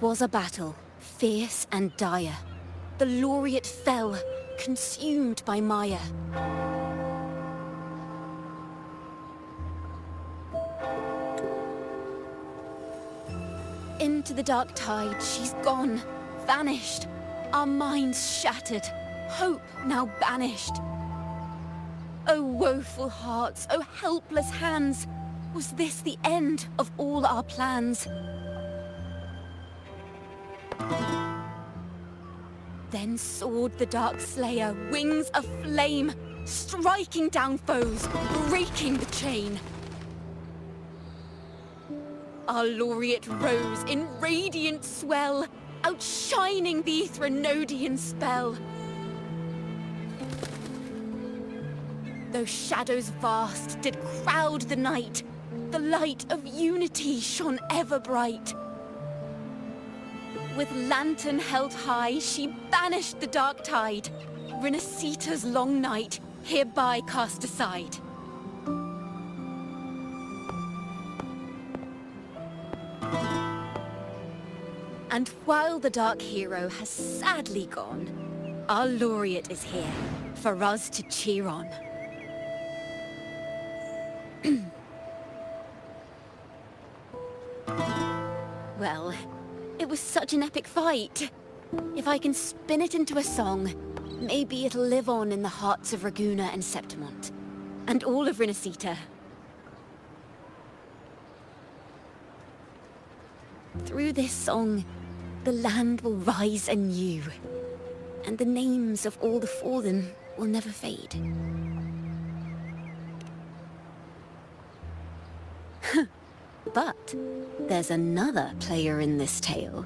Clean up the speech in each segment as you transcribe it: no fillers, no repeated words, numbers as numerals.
'Twas a battle, fierce and dire. The laureate fell, consumed by mire. Into the dark tide she's gone, vanished. Our minds shattered, hope now banished. O woeful hearts, O helpless hands, was this the end of all our plans? Then soared the dark slayer, wings aflame, striking down foes, breaking the chain. Our laureate rose in radiant swell, outshining the Threnodian spell. Though shadows vast did crowd the night, the light of unity shone ever bright. With lantern held high, she banished the dark tide, Rinasita's long night, hereby cast aside. And while the dark hero has sadly gone, our laureate is here, for us to cheer on. Well, it was such an epic fight. If I can spin it into a song, maybe it'll live on in the hearts of Raguna and Septimont, and all of Rinasita. Through this song, the land will rise anew, and the names of all the fallen will never fade. But there's another player in this tale.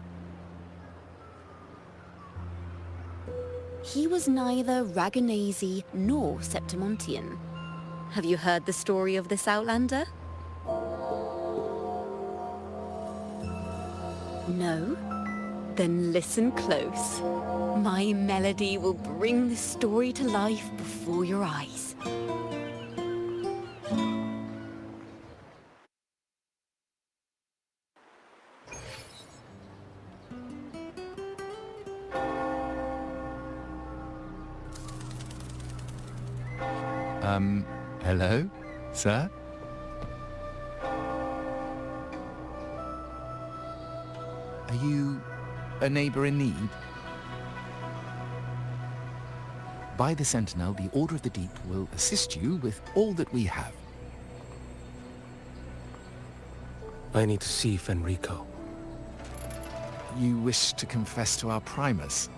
He was neither Raganese nor Septimontian. Have you heard the story of this outlander? No? Then listen close. My melody will bring the story to life before your eyes. Hello, sir? Are you a neighbor in need? By the Sentinel, the Order of the Deep will assist you with all that we have. I need to see Fenrico. You wish to confess to our Primus?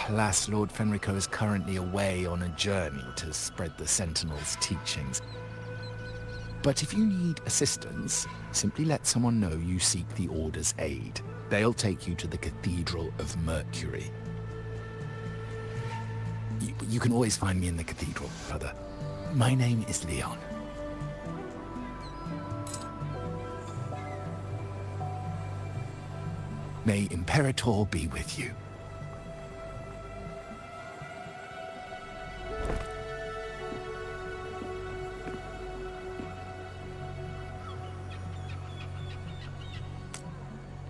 Alas, Lord Fenrico is currently away on a journey to spread the Sentinel's teachings. But if you need assistance, simply let someone know you seek the Order's aid. They'll take you to the Cathedral of Mercury. You can always find me in the Cathedral, brother. My name is Leon. May Imperator be with you.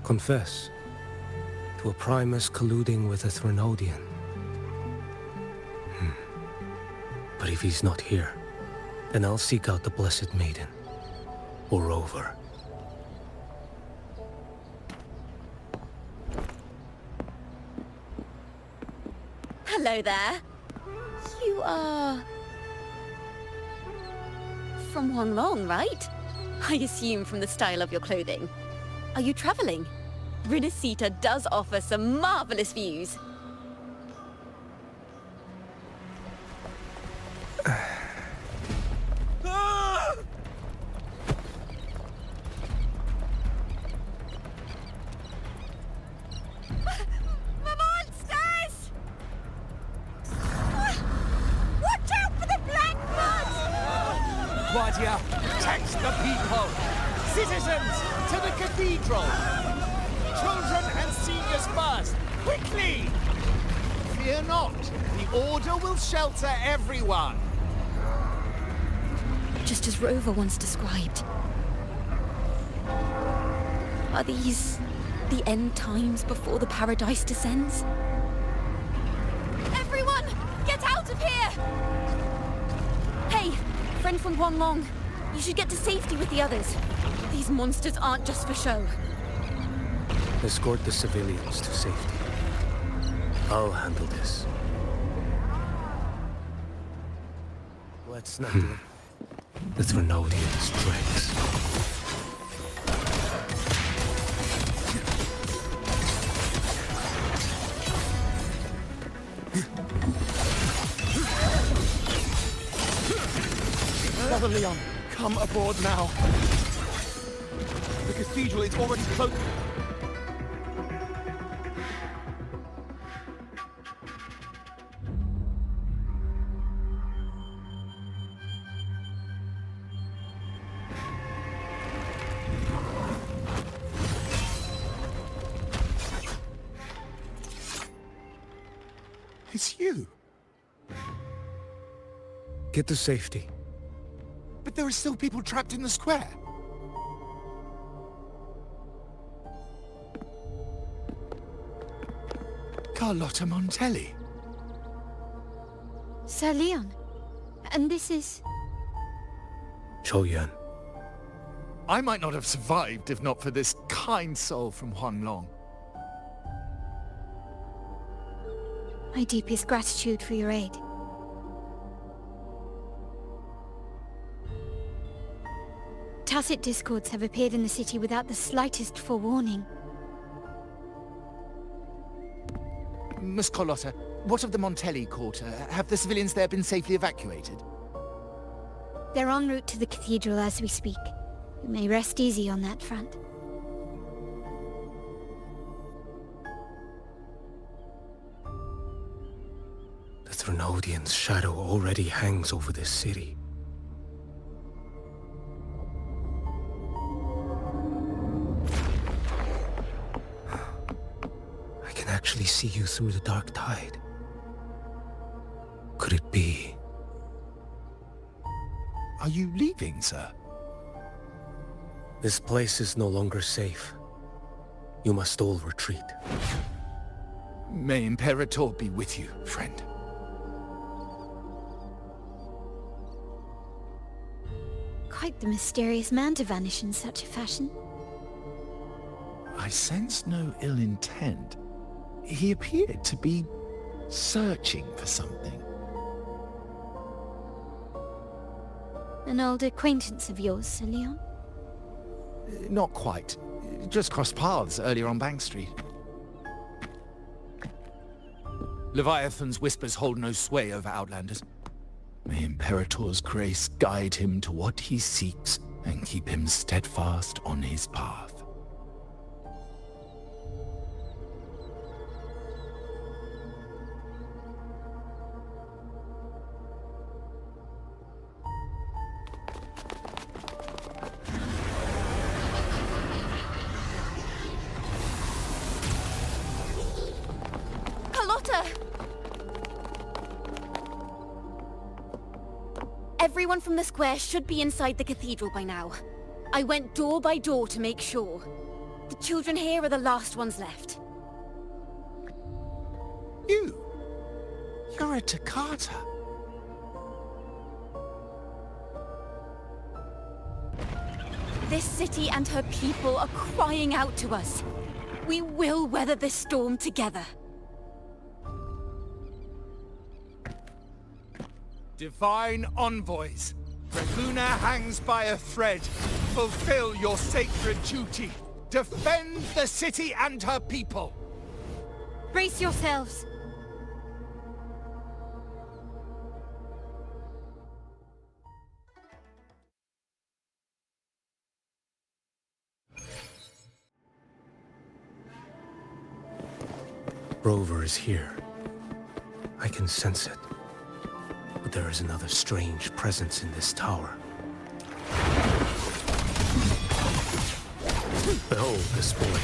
Confess to a Primus colluding with a Threnodian. But if he's not here, then I'll seek out the Blessed Maiden, or Rover. Hello there. You are... from Huanglong, right? I assume from the style of your clothing. Are you traveling? Rinasita does offer some marvelous views. Guardia, protect the people! Citizens, to the cathedral! Children and seniors first! Quickly! Fear not, the Order will shelter everyone! Just as Rover once described. Are these The end times before the paradise descends? Everyone! Get out of here! Hey, friend from Huanglong. You should get to safety with the others. These monsters aren't just for show. Escort the civilians to safety. I'll handle this. Let's not do the Threnodians' tricks. Brother Leon, come aboard now. The cathedral is already closed. It's you. Get to safety. But there are still people trapped in the square. Carlotta Montelli. Sir Leon. And this is... Qiuyuan. I might not have survived if not for this kind soul from Huanglong. My deepest gratitude for your aid. Tacit discords have appeared in the city without the slightest forewarning. Miss Carlotta, what of the Montelli quarter? Have the civilians there been safely evacuated? They're en route to the cathedral as we speak. You may rest easy on that front. The Threnodians' shadow already hangs over this city. I can actually see you through the dark tide. Could it be? Are you leaving, sir? This place is no longer safe. You must all retreat. May Imperator be with you, friend. Quite the mysterious man to vanish in such a fashion. I sense no ill intent. He appeared to be searching for something. An old acquaintance of yours, Sir Leon? Not quite. Just crossed paths earlier on Bank Street. Leviathan's whispers hold no sway over Outlanders. May Imperator's grace guide him to what he seeks and keep him steadfast on his path. Carlotta! Everyone from the square should be inside the cathedral by now. I went door by door to make sure. The children here are the last ones left. You're a Toccata. This city and her people are crying out to us. We will weather this storm together. Divine envoys, Draguna hangs by a thread. Fulfill your sacred duty. Defend the city and her people. Brace yourselves! Rover is here. I can sense it. But there is another strange presence in this tower. Behold this boy.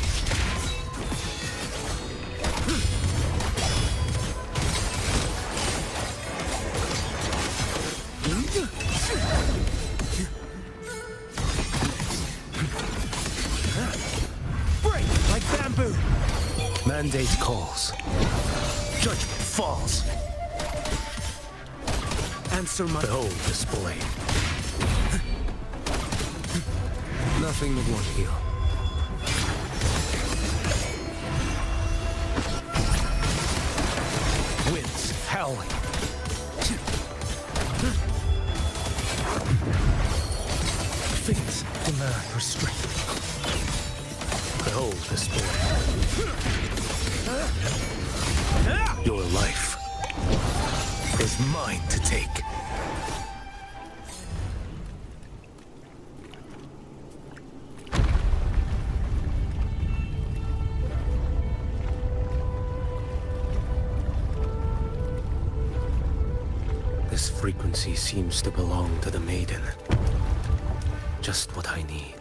Break like vampires! bamboo! Mandate calls. Judgment falls. Answer my... Behold this blade. Nothing that won't heal. Winds howling. Fates demand restraint. Behold this blade. Your life is mine to take. This frequency seems to belong to the maiden. Just what I need.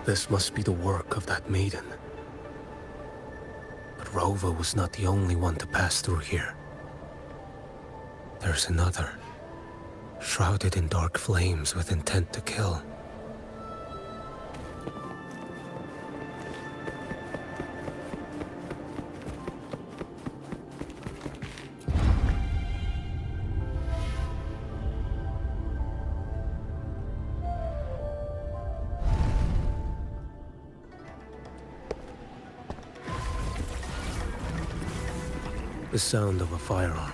This must be the work of that maiden. But Rova was not the only one to pass through here. There's another, shrouded in dark flames with intent to kill. The sound of a firearm.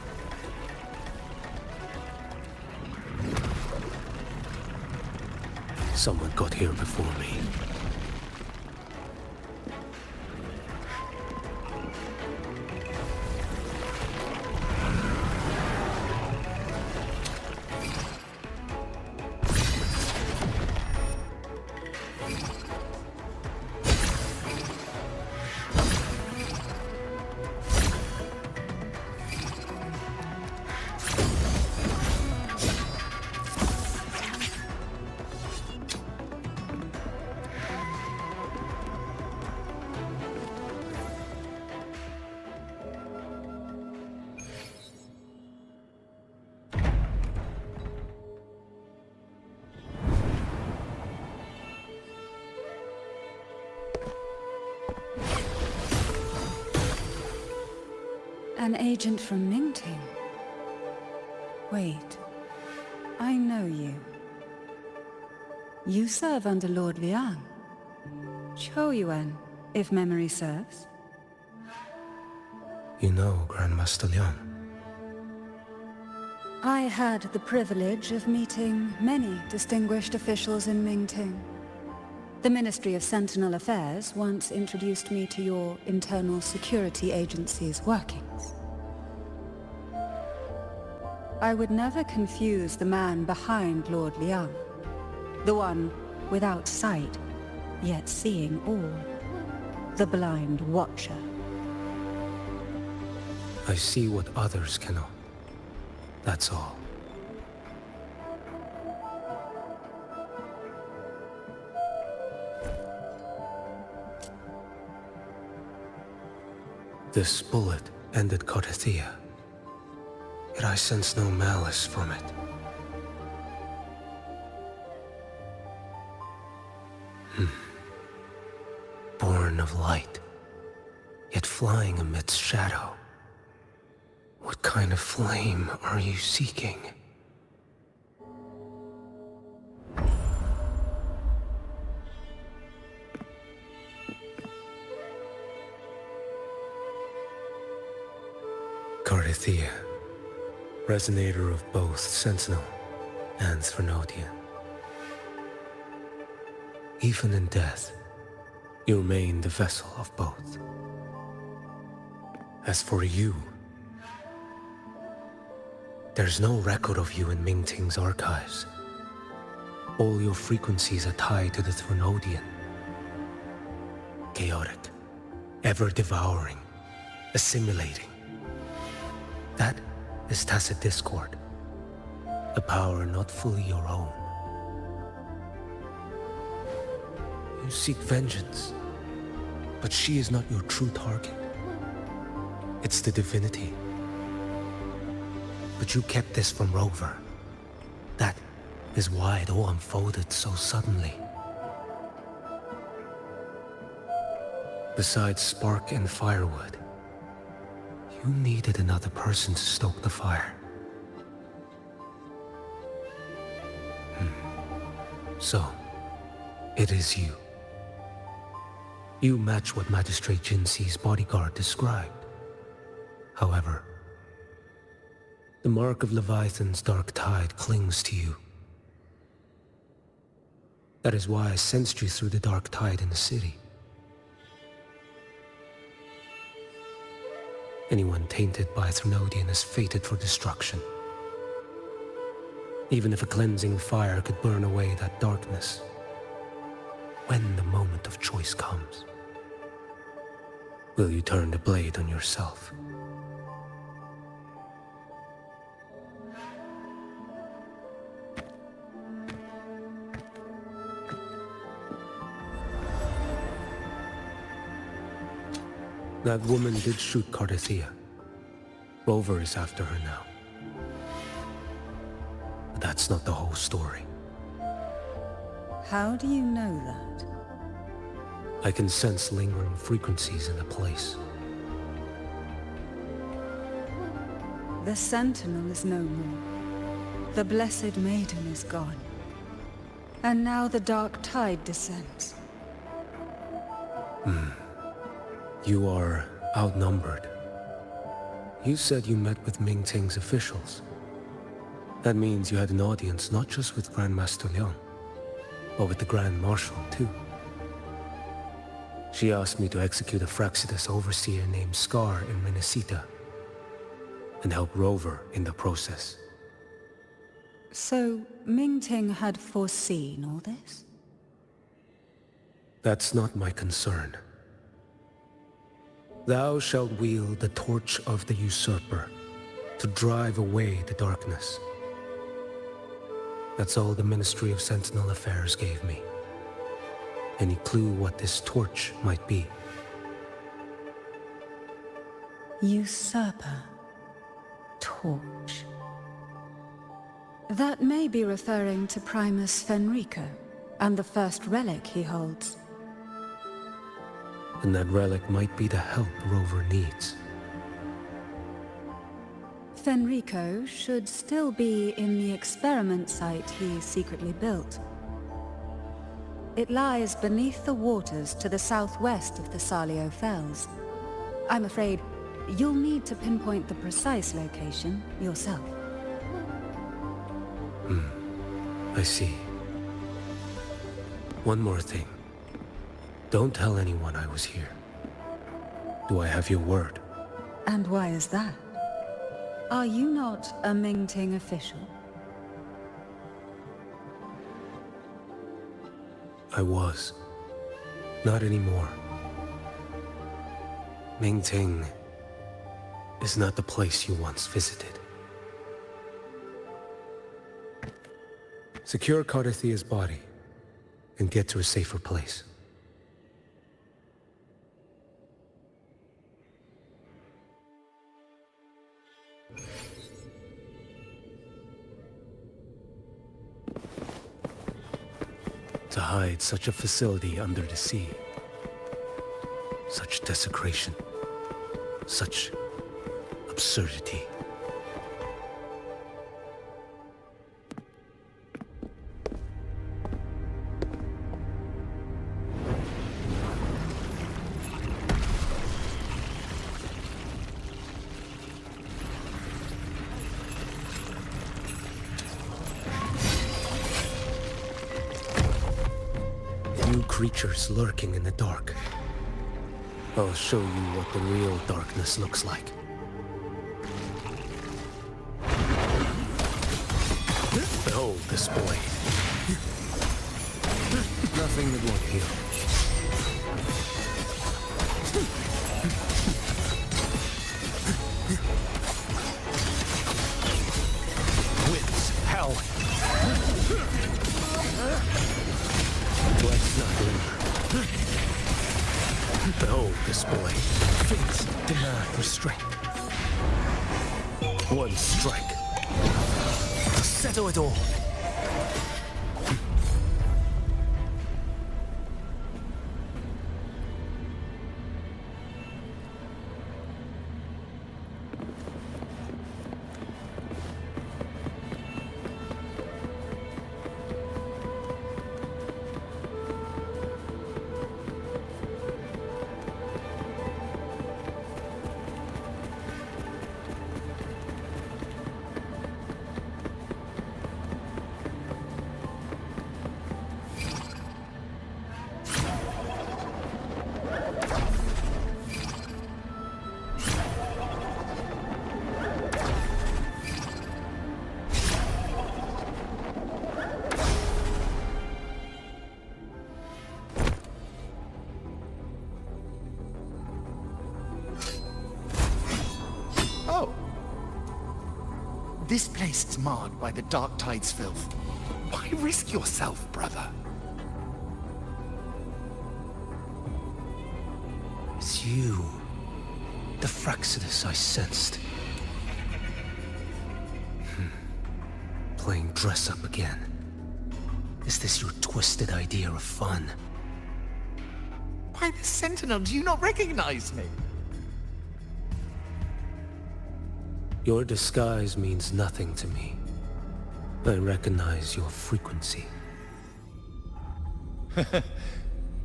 Someone got here before me. An agent from Mingting? Wait, I know you. You serve under Lord Liang. Qiuyuan, if memory serves. You know Grandmaster Liang. I had the privilege of meeting many distinguished officials in Mingting. The Ministry of Sentinel Affairs once introduced me to your internal security agency's workings. I would never confuse the man behind Lord Liang, the one without sight, yet seeing all, the blind watcher. I see what others cannot. That's all. This bullet ended Carthia, yet I sense no malice from it. Born of light, yet flying amidst shadow. What kind of flame are you seeking? Carthia, resonator of both Sentinel and Thrunodian. Even in death, you remain the vessel of both. As for you, there's no record of you in Mingting's archives. All your frequencies are tied to the Thrunodian. Chaotic, ever-devouring, assimilating. That is tacit discord. A power not fully your own. You seek vengeance, but she is not your true target. It's the divinity. But you kept this from Rover. That is why it all unfolded so suddenly. Besides spark and firewood, you needed another person to stoke the fire. So, it is you. You match what Magistrate Jinxi's bodyguard described. However, the mark of Leviathan's dark tide clings to you. That is why I sensed you through the dark tide in the city. Anyone tainted by Thrunodian is fated for destruction. Even if a cleansing fire could burn away that darkness, when the moment of choice comes, will you turn the blade on yourself? That woman did shoot Cardathia. Rover is after her now. But that's not the whole story. How do you know that? I can sense lingering frequencies in the place. The Sentinel is no more. The Blessed Maiden is gone. And now the dark tide descends. You are outnumbered. You said you met with Mingting's officials. That means you had an audience not just with Grandmaster Liang, but with the Grand Marshal too. She asked me to execute a Fraxidus overseer named Scar in Minnesota, and help Rover in the process. So, Mingting had foreseen all this? That's not my concern. Thou shalt wield the torch of the usurper to drive away the darkness. That's all the Ministry of Sentinel Affairs gave me. Any clue what this torch might be? Usurper. Torch. That may be referring to Primus Fenrico, and the first relic he holds. And that relic might be the help Rover needs. Fenrico should still be in the experiment site he secretly built. It lies beneath the waters to the southwest of the Salio Fells. I'm afraid you'll need to pinpoint the precise location yourself. I see. One more thing. Don't tell anyone I was here. Do I have your word? And why is that? Are you not a Mingting official? I was. Not anymore. Mingting is not the place you once visited. Secure Cardathia's body and get to a safer place. To hide such a facility under the sea. Such desecration. Such absurdity. Creatures lurking in the dark. I'll show you what the real darkness looks like. Behold this blade. Nothing that won't heal. Winds, hell, display. Fates demand restraint. One strike to settle it all. Oh. This place is marred by the Dark Tide's filth. Why risk yourself, brother? It's you. The Fraxidus I sensed. Playing dress-up again. Is this your twisted idea of fun? Why, the Sentinel, do you not recognize me? Your disguise means nothing to me. I recognize your frequency.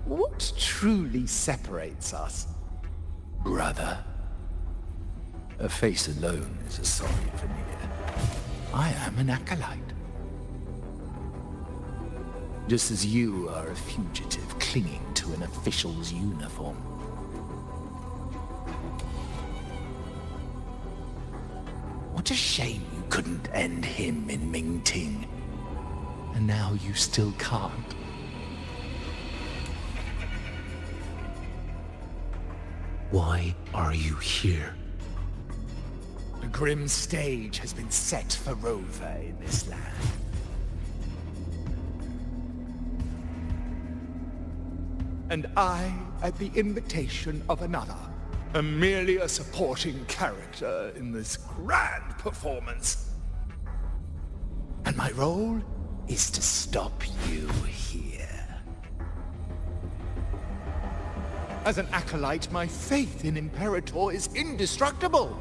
What truly separates us, brother? A face alone is a sorry veneer. I am an acolyte. Just as you are a fugitive clinging to an official's uniform. What a shame you couldn't end him in Mingting. And now you still can't. Why are you here? A grim stage has been set for Rover in this land. And I, at the invitation of another, am merely a supporting character in this grand performance. And my role is to stop you here. As an acolyte, my faith in Imperator is indestructible,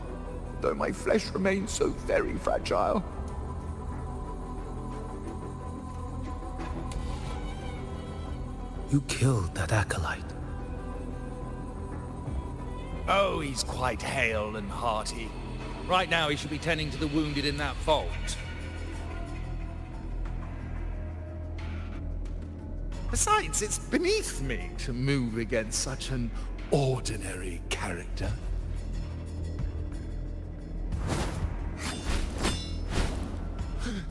though my flesh remains so very fragile. You killed that acolyte. Oh, he's quite hale and hearty. Right now he should be tending to the wounded in that vault. Besides, it's beneath me to move against such an ordinary character.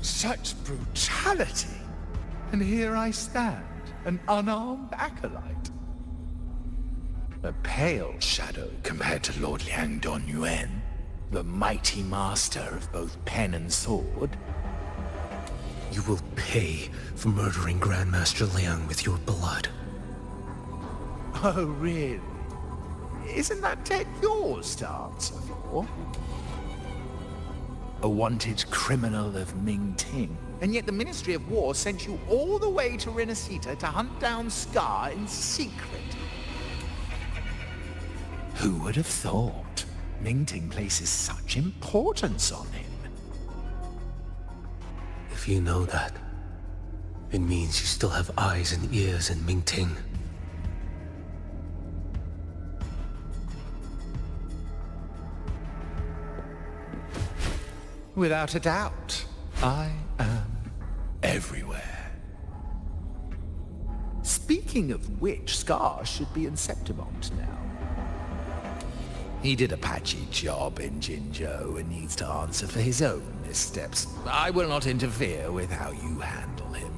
Such brutality! And here I stand, an unarmed acolyte. A pale shadow compared to Lord Liang Donyuan, the mighty master of both pen and sword. You will pay for murdering Grandmaster Liang with your blood. Oh, really? Isn't that debt yours to answer for? A wanted criminal of Mingting. And yet the Ministry of War sent you all the way to Renacita to hunt down Scar in secret. Who would have thought Mingting places such importance on him? If you know that, it means you still have eyes and ears in Mingting. Without a doubt, I am everywhere. Speaking of which, Scar should be in Septimont now. He did a patchy job in Jinzhou and needs to answer for his own missteps. I will not interfere with how you handle him.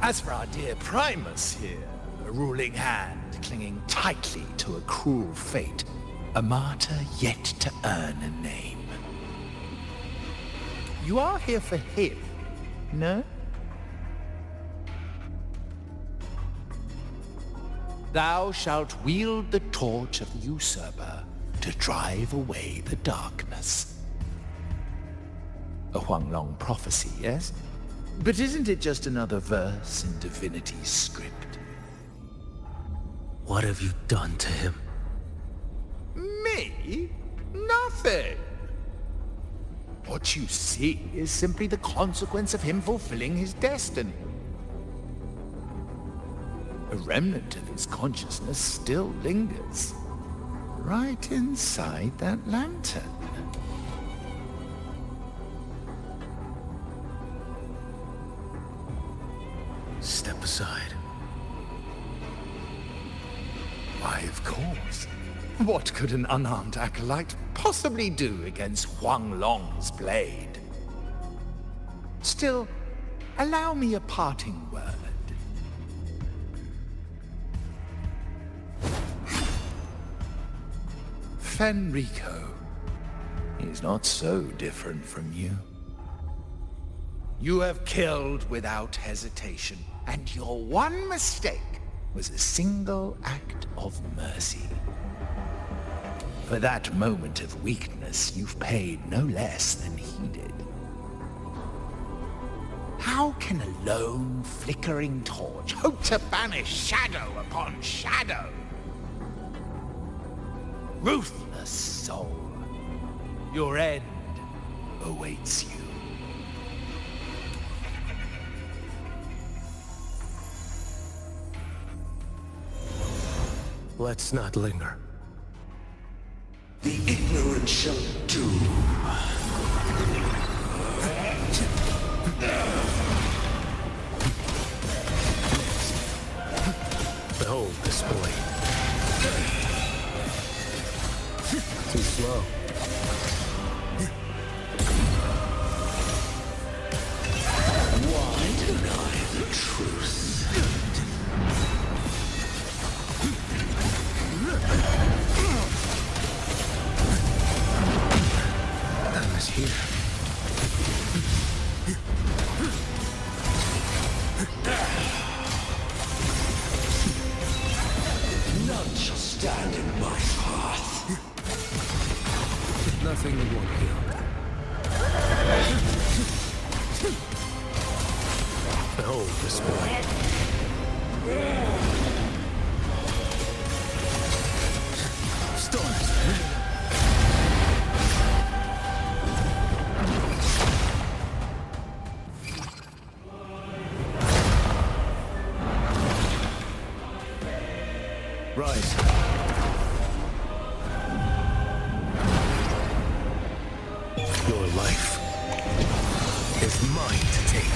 As for our dear Primus here, a ruling hand clinging tightly to a cruel fate, a martyr yet to earn a name. You are here for him, no? thou shalt wield the torch of the usurper to drive away the darkness. A Huanglong prophecy, yes? But isn't it just another verse in divinity's script? What have you done to him? Me? Nothing. What you see is simply the consequence of him fulfilling his destiny. A remnant of his consciousness still lingers, right inside that lantern. Step aside. Why, of course. What could an unarmed acolyte possibly do against Huanglong's blade? Still, allow me a parting word. Fenrico is not so different from you. You have killed without hesitation, and your one mistake was a single act of mercy. For that moment of weakness, you've paid no less than he did. How can a lone, flickering torch hope to banish shadow upon shadow? Ruthless soul, your end awaits you. Let's not linger. The ignorant shall do. Behold this blade. Too slow. Why deny the truth? Time is here. None shall stand in my path. Nothing that won't heal. Behold this blade. Stars. Rise. Your life is mine to take.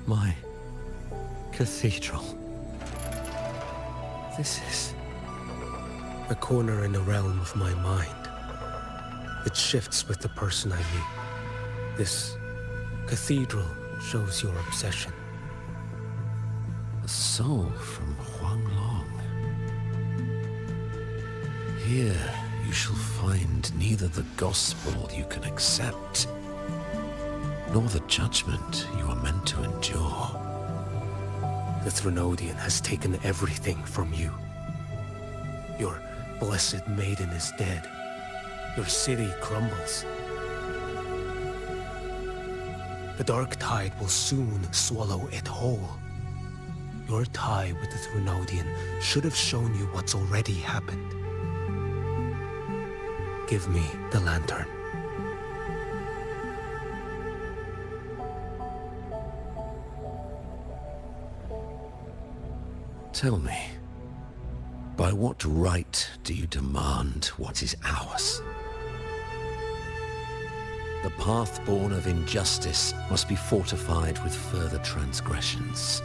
My cathedral. This is a corner in the realm of my mind. It shifts with the person I meet. This cathedral shows your obsession. A soul from Huanglong. Here you shall find neither the gospel you can accept, nor the judgment you are meant to endure. The Threnodian has taken everything from you. Your blessed maiden is dead. Your city crumbles. The dark tide will soon swallow it whole. Your tie with the Threnodian should have shown you what's already happened. Give me the lantern. Tell me, by what right do you demand what is ours? The path born of injustice must be fortified with further transgressions.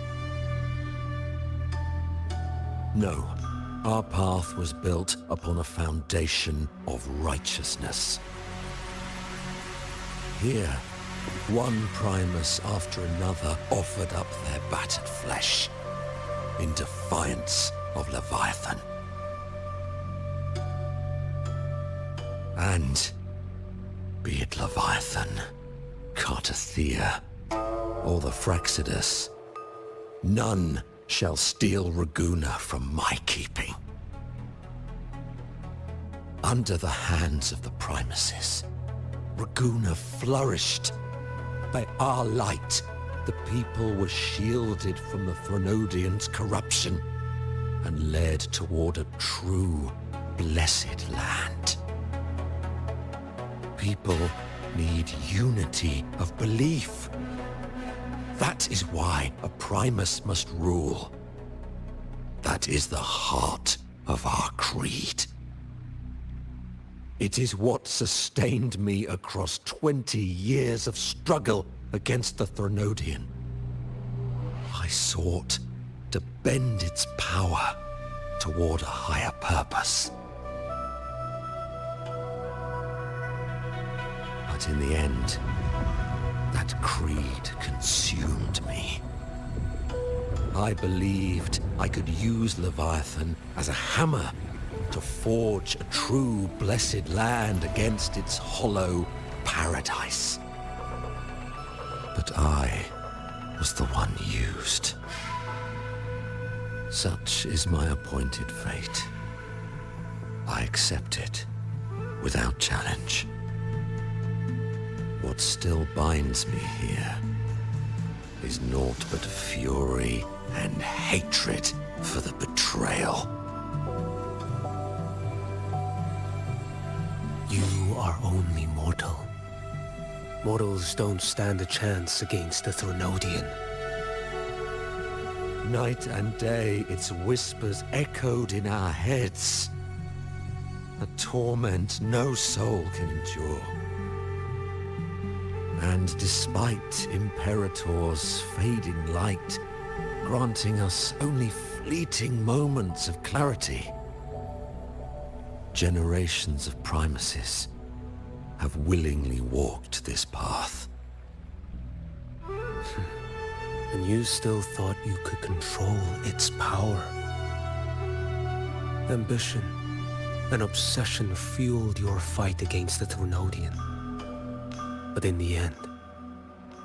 No, Our path was built upon a foundation of righteousness. Here, one Primus after another offered up their battered flesh in defiance of Leviathan. And be it Leviathan, Cartathea, or the Fraxidus, none shall steal Raguna from my keeping. Under the hands of the Primuses, Raguna flourished. By our light, the people were shielded from the Threnodians' corruption and led toward a true, blessed land. People need unity of belief. That is why a Primus must rule. That is the heart of our creed. It is what sustained me across 20 years of struggle against the Threnodian. I sought to bend its power toward a higher purpose. But in the end, that creed consumed me. I believed I could use Leviathan as a hammer to forge a true blessed land against its hollow paradise. But I was the one used. Such is my appointed fate. I accept it without challenge. What still binds me here is naught but fury and hatred for the betrayal. You are only mortal. Mortals don't stand a chance against the Threnodian. Night and day, its whispers echoed in our heads. A torment no soul can endure. And despite Imperator's fading light, granting us only fleeting moments of clarity, generations of Primuses have willingly walked this path. And you still thought you could control its power. Ambition and obsession fueled your fight against the Threnodian. But in the end,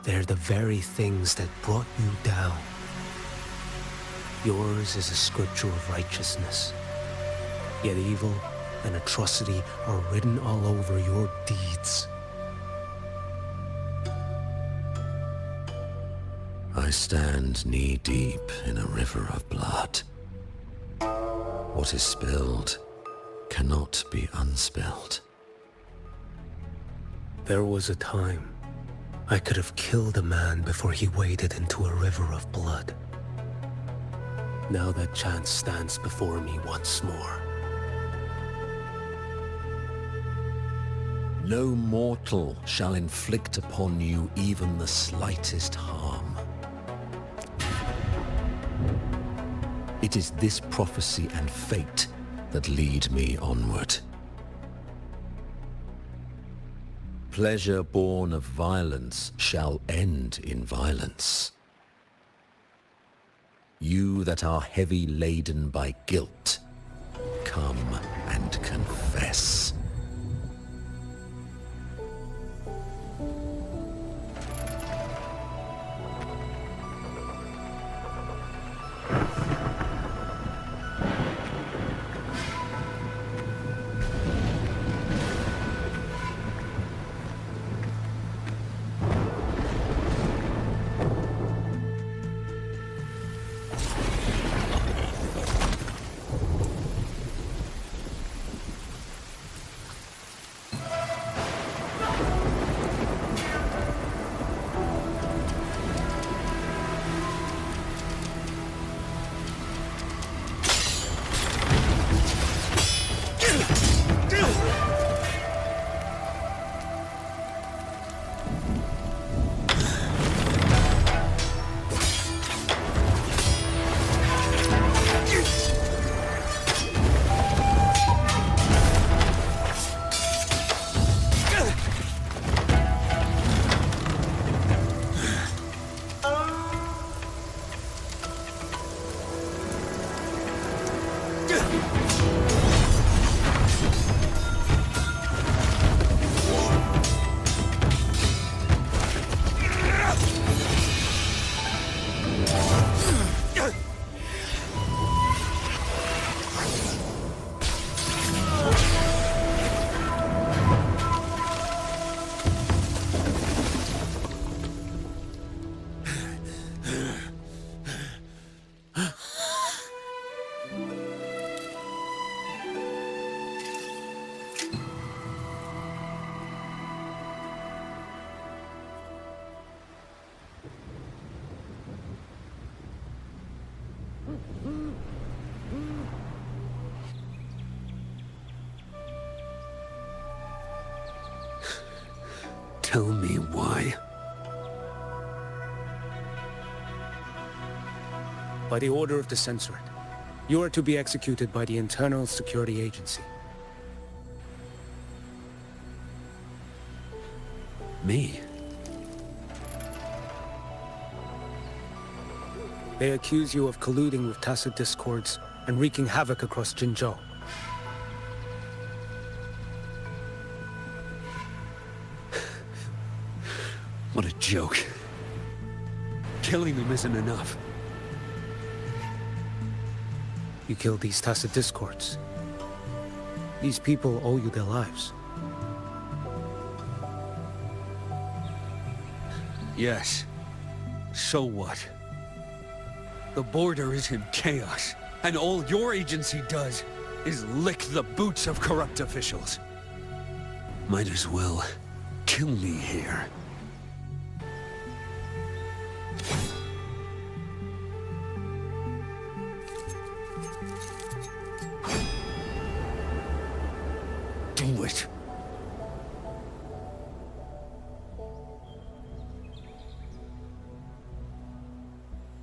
they're the very things that brought you down. Yours is a scripture of righteousness, yet evil and atrocity are written all over your deeds. I stand knee-deep in a river of blood. What is spilled cannot be unspilled. There was a time I could have killed a man before he waded into a river of blood. Now that chance stands before me once more. No mortal shall inflict upon you even the slightest harm. It is this prophecy and fate that lead me onward. Pleasure born of violence shall end in violence. You that are heavy laden by guilt, come and confess. Tell me why. By the order of the Censorate, you are to be executed by the Internal Security Agency. Me? They accuse you of colluding with tacit discords and wreaking havoc across Jinzhou. What a joke. Killing them isn't enough. You killed these tacit discords. These people owe you their lives. Yes. So what? The border is in chaos, and all your agency does is lick the boots of corrupt officials. Might as well kill me here. Do it.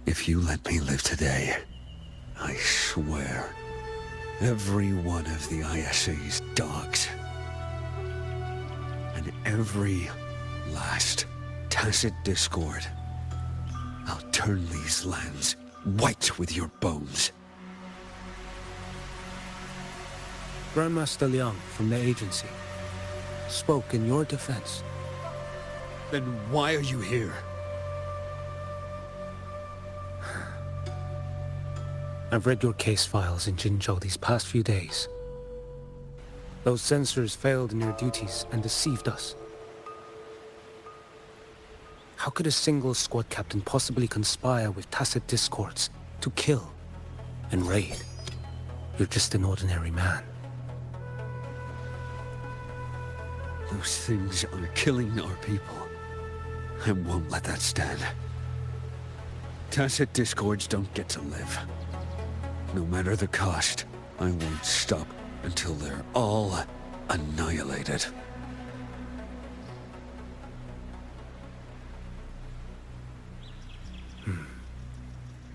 If you let me live today, I swear, every one of the ISA's dogs, and every last tacit discord, I'll turn these lands white with your bones. Grandmaster Liang from the agency spoke in your defense. Then why are you here? I've read your case files in Jinzhou these past few days. Those censors failed in their duties and deceived us. How could a single squad captain possibly conspire with tacit discords to kill and raid? You're just an ordinary man. Those things are killing our people. I won't let that stand. Tacit discords don't get to live. No matter the cost, I won't stop until they're all annihilated.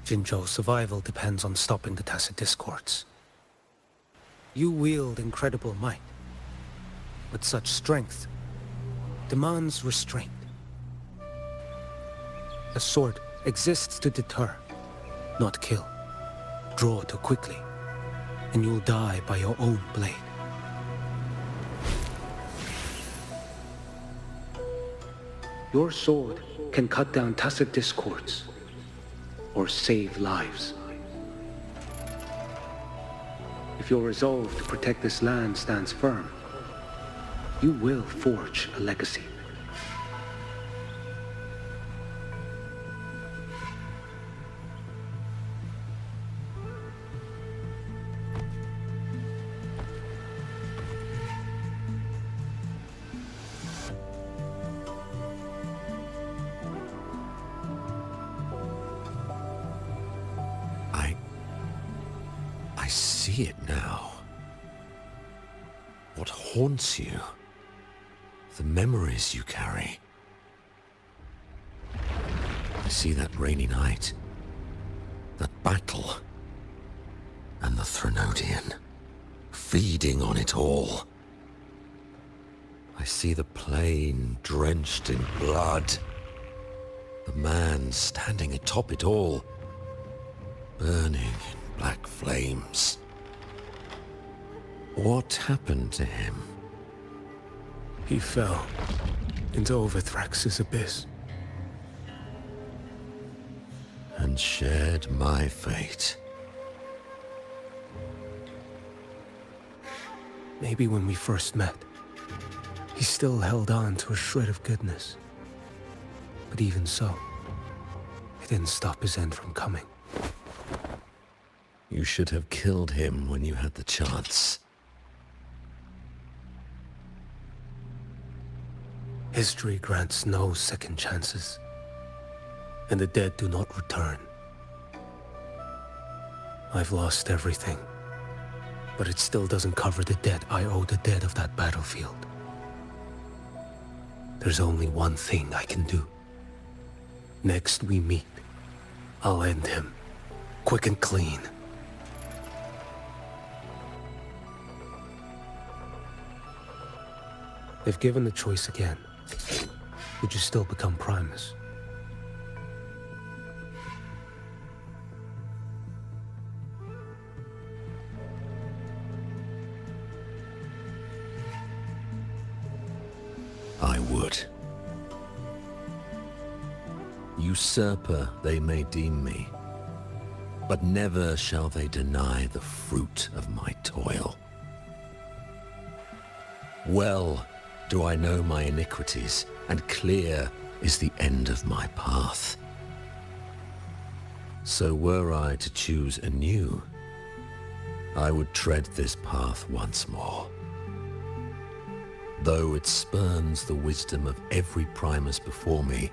Jinzhou's survival depends on stopping the tacit discords. You wield incredible might, but such strength demands restraint. A sword exists to deter, not kill. Draw too quickly, and you'll die by your own blade. Your sword can cut down tacit discords, or save lives. If your resolve to protect this land stands firm, you will forge a legacy. I see it now. What haunts you? The memories you carry. I see that rainy night, that battle, and the Threnodian, feeding on it all. I see the plain drenched in blood, the man standing atop it all, burning in black flames. What happened to him? He fell into Overthrax's abyss. And shared my fate. Maybe when we first met, he still held on to a shred of goodness. But even so, it didn't stop his end from coming. You should have killed him when you had the chance. History grants no second chances, and the dead do not return. I've lost everything, but it still doesn't cover the debt I owe the dead of that battlefield. There's only one thing I can do. Next we meet, I'll end him, quick and clean. If given the choice again, would you still become Primus? I would. Usurper they may deem me, but never shall they deny the fruit of my toil. Well do I know my iniquities, and clear is the end of my path. So were I to choose anew, I would tread this path once more. Though it spurns the wisdom of every Primus before me,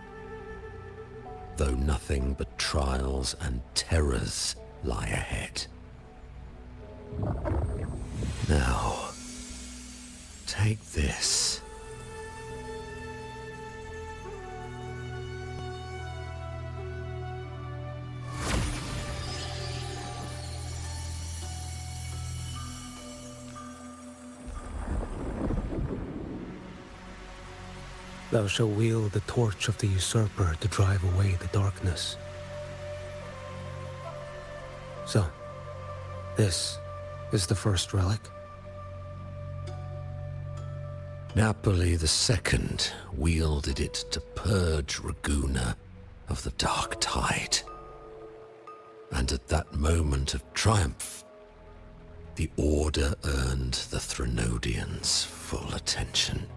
though nothing but trials and terrors lie ahead. Now, take this. Thou shalt wield the torch of the usurper to drive away the darkness. So, this is the first relic? Napoli II wielded it to purge Ragusa of the dark tide. And at that moment of triumph, the Order earned the Threnodians full attention.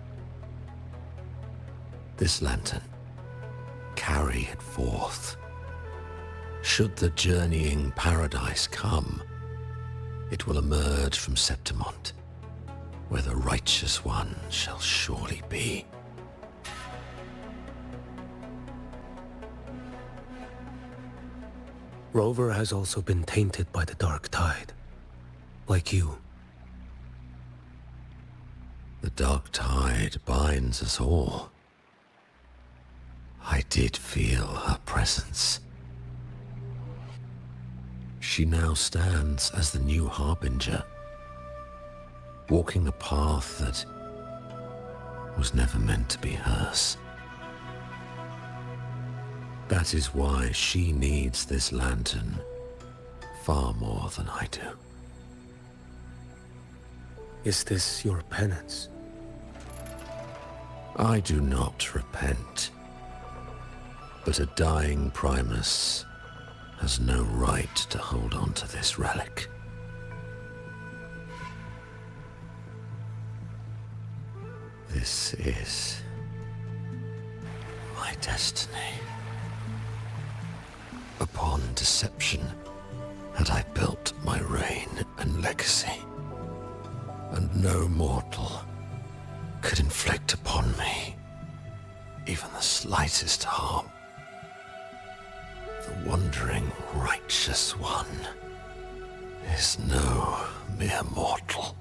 This lantern, carry it forth. Should the journeying paradise come, it will emerge from Septimont, where the righteous one shall surely be. Rover has also been tainted by the dark tide, like you. The dark tide binds us all. I did feel her presence. She now stands as the new harbinger, walking a path that was never meant to be hers. That is why she needs this lantern far more than I do. Is this your penance? I do not repent, but a dying Primus has no right to hold on to this relic. This is my destiny. Upon deception had I built my reign and legacy, and no mortal could inflict upon me even the slightest harm. The wandering righteous one is no mere mortal.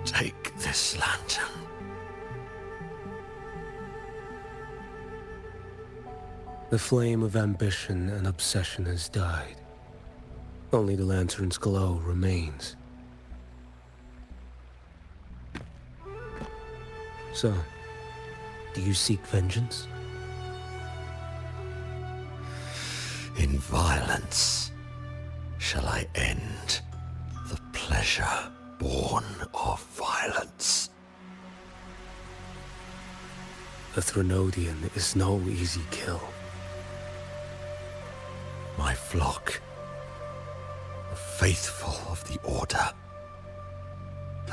Take this lantern. The flame of ambition and obsession has died. Only the lantern's glow remains. So, do you seek vengeance? In violence shall I end the pleasure born of violence. A Threnodian is no easy kill. My flock, the faithful of the Order,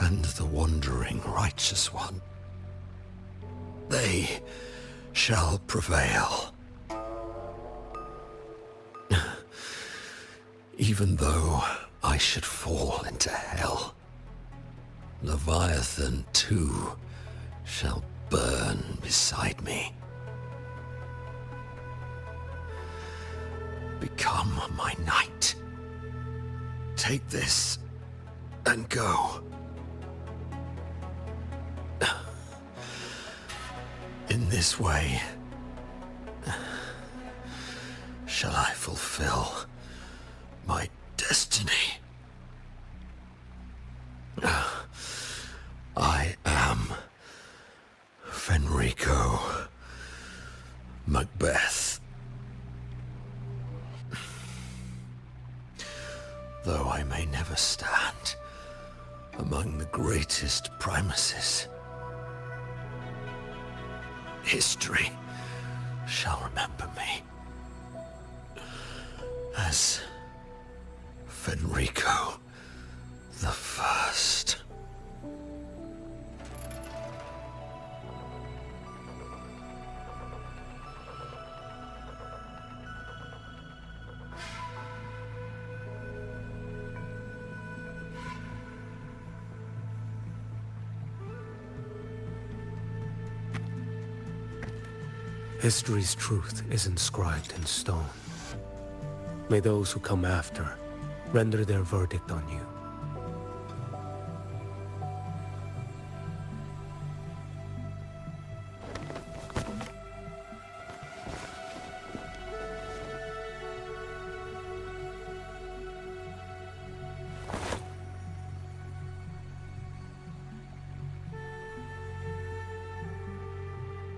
and the wandering righteous one, they shall prevail. Even though I should fall into hell, Leviathan too shall burn beside me. Become my knight. Take this and go. In this way, shall I fulfill my destiny. I am Fenrico Macbeth. Though I may never stand among the greatest primuses, history shall remember me as Fenrico the First. History's truth is inscribed in stone. May those who come after render their verdict on you.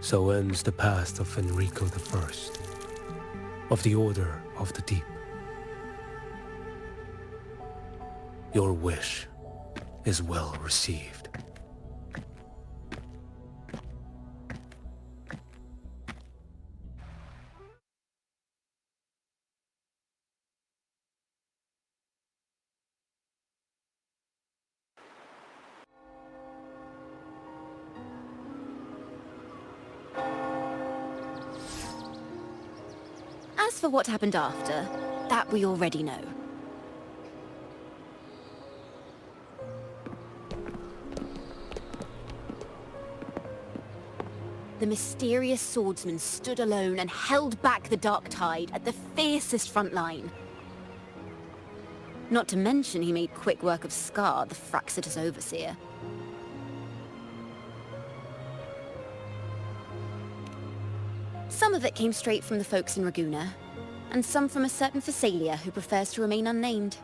So ends the path of Fenrico I, of the Order of the Deep. Your wish is well received. As for what happened after, that we already know. The mysterious swordsman stood alone and held back the dark tide at the fiercest front line. Not to mention he made quick work of Scar, the Fraxitous overseer. Some of it came straight from the folks in Raguna, and some from a certain Phasalia who prefers to remain unnamed.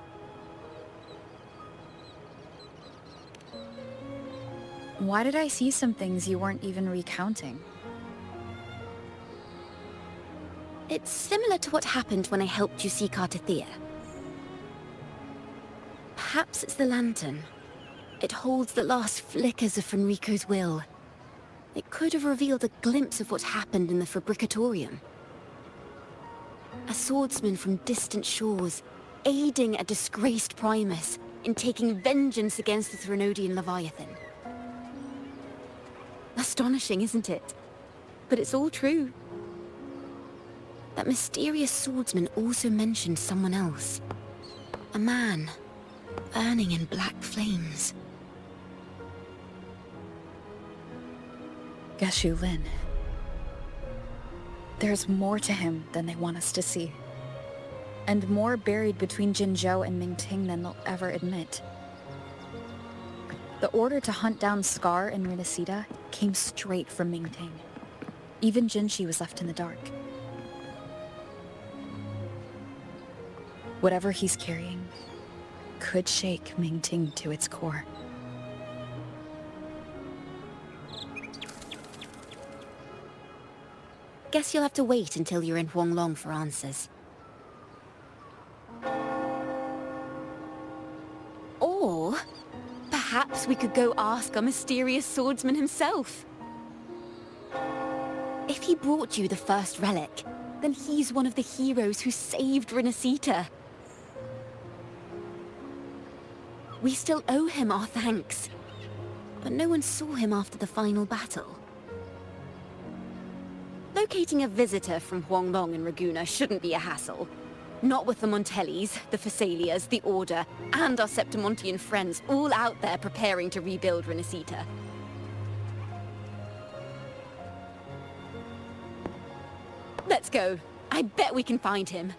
Why did I see some things you weren't even recounting? It's similar to what happened when I helped you see Kartathea. Perhaps it's the lantern. It holds the last flickers of Fenrico's will. It could have revealed a glimpse of what happened in the Fabricatorium. A swordsman from distant shores, aiding a disgraced Primus in taking vengeance against the Threnodian Leviathan. Astonishing, isn't it? But it's all true. That mysterious swordsman also mentioned someone else. A man, burning in black flames. Qiuyuan. There's more to him than they want us to see. And more buried between Jinzhou and Mingting than they'll ever admit. The order to hunt down Scar and Renacita came straight from Mingting. Even Jinshi was left in the dark. Whatever he's carrying could shake Mingting to its core. Guess you'll have to wait until you're in Huanglong for answers. Or perhaps we could go ask our mysterious swordsman himself. If he brought you the first relic, then he's one of the heroes who saved Renacita. We still owe him our thanks, but no one saw him after the final battle. Locating a visitor from Huanglong and Raguna shouldn't be a hassle. Not with the Montellis, the Phasalias, the Order, and our Septimontian friends all out there preparing to rebuild Renacita. Let's go. I bet we can find him.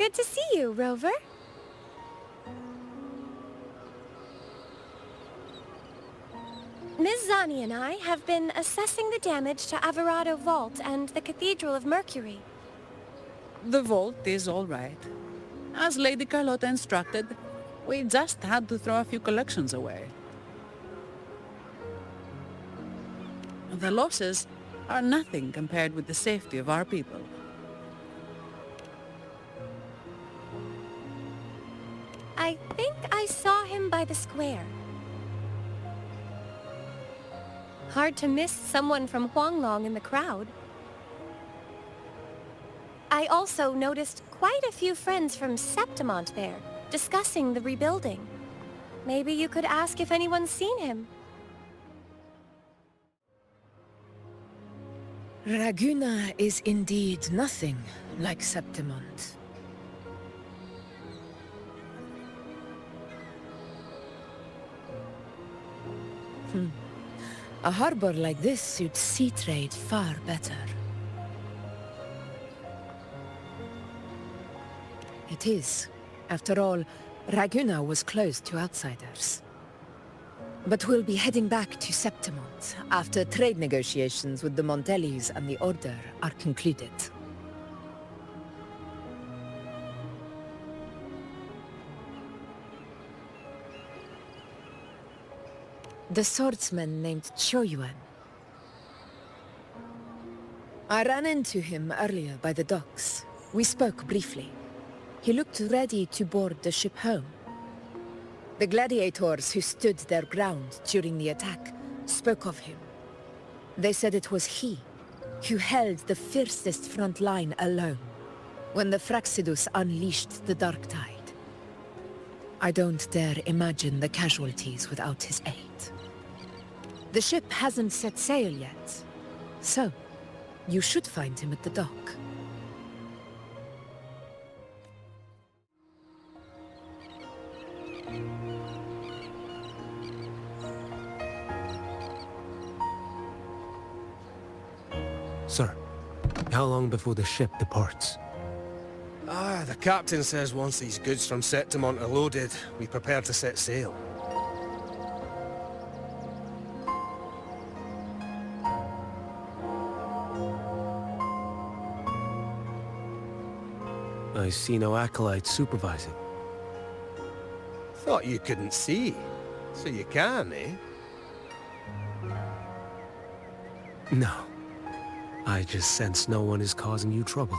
Good to see you, Rover. Ms. Zani and I have been assessing the damage to Averado Vault and the Cathedral of Mercury. The vault is all right. As Lady Carlotta instructed, we just had to throw a few collections away. The losses are nothing compared with the safety of our people. I think I saw him by the square. Hard to miss someone from Huanglong in the crowd. I also noticed quite a few friends from Septimont there, discussing the rebuilding. Maybe you could ask if anyone's seen him. Raguna is indeed nothing like Septimont. A harbor like this suits sea trade far better. It is. After all, Raguna was closed to outsiders. But we'll be heading back to Septimont after trade negotiations with the Montellis and the Order are concluded. The swordsman named Qiuyuan. I ran into him earlier by the docks. We spoke briefly. He looked ready to board the ship home. The gladiators who stood their ground during the attack spoke of him. They said it was he who held the fiercest front line alone when the Fraxidus unleashed the Dark Tide. I don't dare imagine the casualties without his aid. The ship hasn't set sail yet, so you should find him at the dock. Sir, how long before the ship departs? The captain says once these goods from Septimont are loaded, we prepare to set sail. I see no acolytes supervising. Thought you couldn't see. So you can, eh? No. I just sense no one is causing you trouble.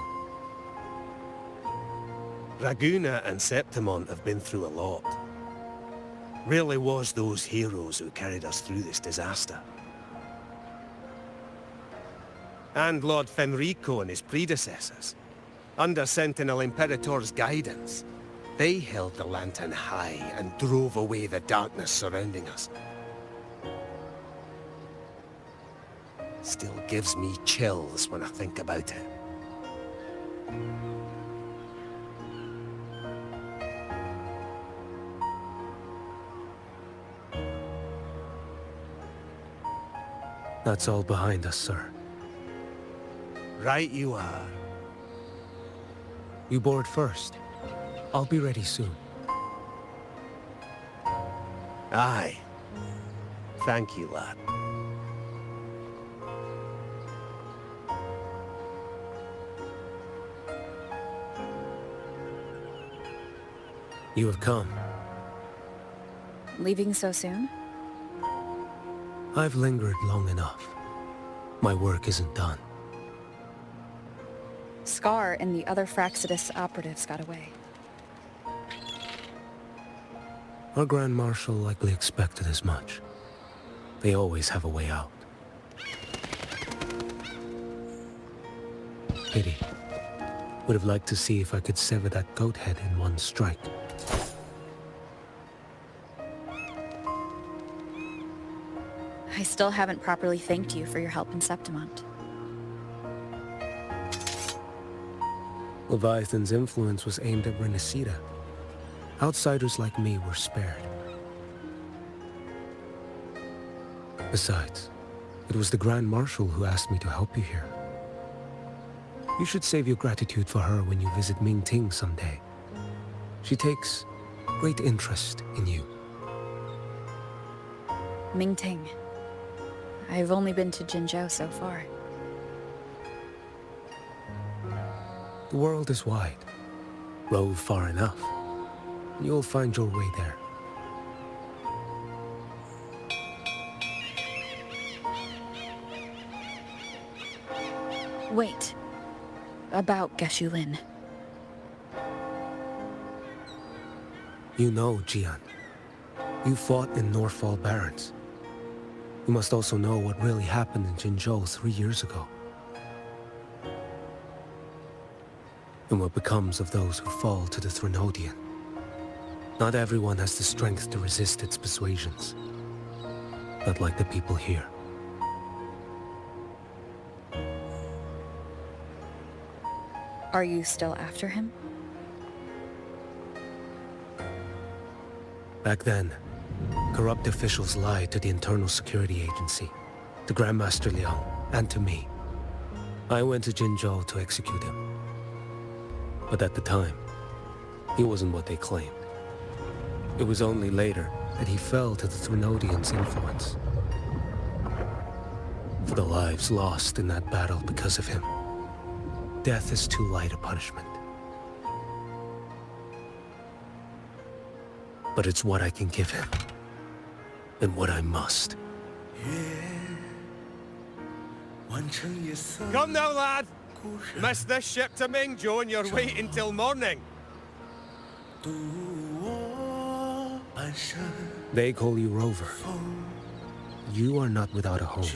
Raguna and Septimont have been through a lot. Rarely was those heroes who carried us through this disaster. And Lord Fenrico and his predecessors. Under Sentinel Imperator's guidance, they held the lantern high and drove away the darkness surrounding us. Still gives me chills when I think about it. That's all behind us, sir. Right you are. You board first. I'll be ready soon. Aye. Thank you, lad. You have come. Leaving so soon? I've lingered long enough. My work isn't done. Scar and the other Fraxidus operatives got away. Our Grand Marshal likely expected as much. They always have a way out. Pity. Would have liked to see if I could sever that goat head in one strike. I still haven't properly thanked you for your help in Septimont. Leviathan's influence was aimed at Renacida. Outsiders like me were spared. Besides, it was the Grand Marshal who asked me to help you here. You should save your gratitude for her when you visit Mingting someday. She takes great interest in you. Mingting. I've only been to Jinzhou so far. The world is wide. Rove far enough, and you'll find your way there. Wait. About Qiuyuan. You know, Qiuyuan. You fought in Northfall Barrens. You must also know what really happened in Jinzhou 3 years ago. And what becomes of those who fall to the Threnodian. Not everyone has the strength to resist its persuasions. Not like the people here. Are you still after him? Back then, corrupt officials lied to the Internal Security Agency, to Grandmaster Liang, and to me. I went to Jinzhou to execute him. But at the time, he wasn't what they claimed. It was only later that he fell to the Threnodians' influence. For the lives lost in that battle because of him, death is too light a punishment. But it's what I can give him, and what I must. Come now, lad! Miss this ship to Mingzhou and you're waiting till morning. They call you Rover. You are not without a home.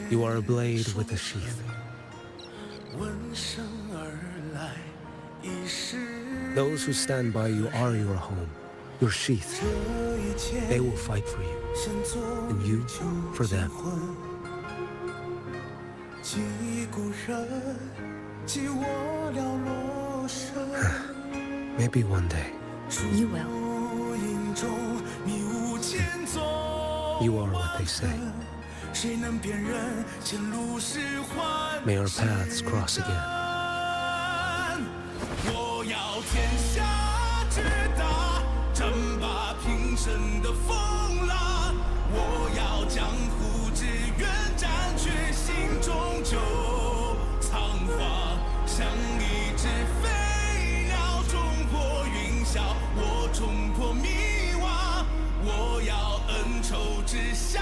You are a blade with a sheath. Those who stand by you are your home, your sheath. They will fight for you, and you for them. Maybe one day. You will. You are what they say. May our paths cross again. 我要天下之大，争霸平生的风浪。我要江湖之远，斩却心中旧仓皇。像一只飞鸟冲破云霄，我冲破迷惘。我要恩仇之下。